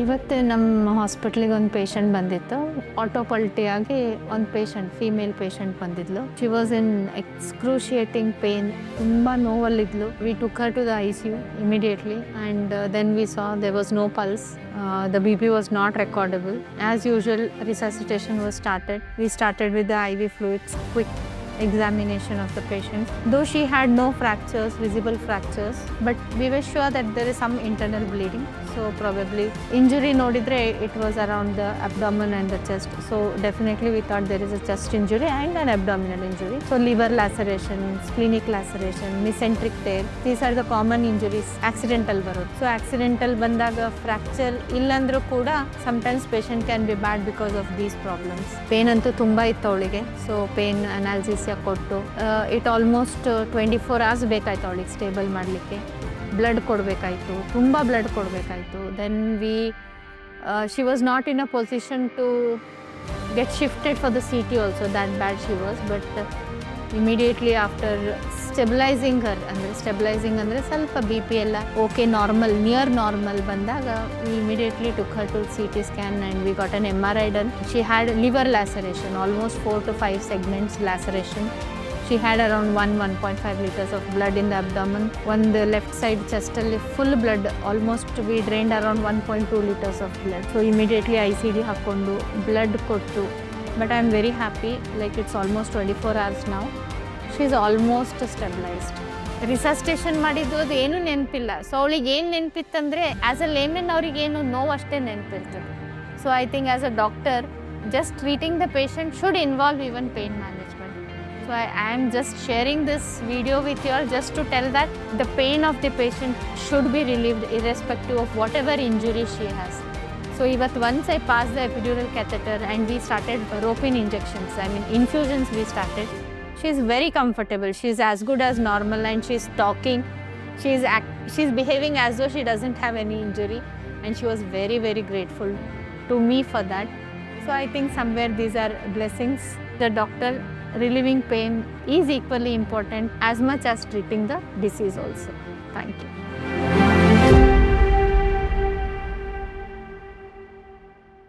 ಇವತ್ತು ನಮ್ಮ ಹಾಸ್ಪಿಟ್ಲಿಗೆ ಒಂದು ಪೇಷಂಟ್ ಬಂದಿತ್ತು. ಆಟೋಪಲ್ಟಿಯಾಗಿ ಒಂದು ಫೀಮೇಲ್ ಪೇಷಂಟ್ ಬಂದಿದ್ಲು. She was in excruciating pain. ತುಂಬ ನೋವಲ್ಲಿದ್ಲು. We took her to the ICU immediately and then we saw there was no pulse. The BP was not recordable. As usual, resuscitation was started. We started with the IV fluids, quick examination of the patient. Though she had no fractures, visible fractures, but we were sure that there is some internal bleeding. So probably injury nodidre it was around the abdomen and the chest. So definitely we thought there is a chest injury and an abdominal injury. So liver laceration, splenic laceration, mesenteric tear. These are the common injuries. Accidental barodu. So accidental bandaga fracture illandru kuda sometimes patient can be bad because of these problems. Pain antu tumba ittu ಅವಳಿಗೆ. So pain analgesia ಕೊಟ್ಟು it almost 24 hours ಬೇಕಾಯ್ತು ಅವಳಿಗೆ stable ಮಾಡಲಿಕ್ಕೆ. Blood ಕೊಡಬೇಕಾಯ್ತು, ತುಂಬ blood ಕೊಡಬೇಕಾಯ್ತು. Then she was not in a position to get shifted for the CT also, that bad she was. But immediately after stabilising ಅಂದರೆ ಸ್ವಲ್ಪ BP ಎಲ್ಲ ಓಕೆ ನಾರ್ಮಲ್, ನಿಯರ್ ನಾರ್ಮಲ್ ಬಂದಾಗ we immediately took her to CT scan and we got an MRI done. She had liver laceration, almost 4 to 5 segments laceration. She had around 1.5 liters of blood in the abdomen. On the left side chest alli full blood, almost we drained around 1.2 liters of blood. So immediately ICD hakondu blood kottu. But I am very happy, like it's almost 24 hours now. She is almost stabilized. ರಿಸಸ್ಟೇಷನ್ ಮಾಡಿದ್ದು ಅದು ಏನೂ ನೆನಪಿಲ್ಲ. So ಅವಳಿಗೆ ಏನು ನೆನಪಿತ್ತಂದರೆ as a layman ಅವ್ರಿಗೇನು ನೋವು ಅಷ್ಟೇ ನೆನಪಿರ್ತದೆ. So I think as a doctor just treating the patient should involve even pain management. So I am just sharing this video with you all just to tell that the pain of the patient should be relieved irrespective of whatever injury she has. So once I passed the epidural catheter and we started ropin injections, I mean infusions we started, she is very comfortable. She is as good as normal and she is talking. She is behaving as though she doesn't have any injury, and she was very, very grateful to me for that. So I think somewhere these are blessings. The doctor relieving pain is equally important as much as treating the disease also. Thank you.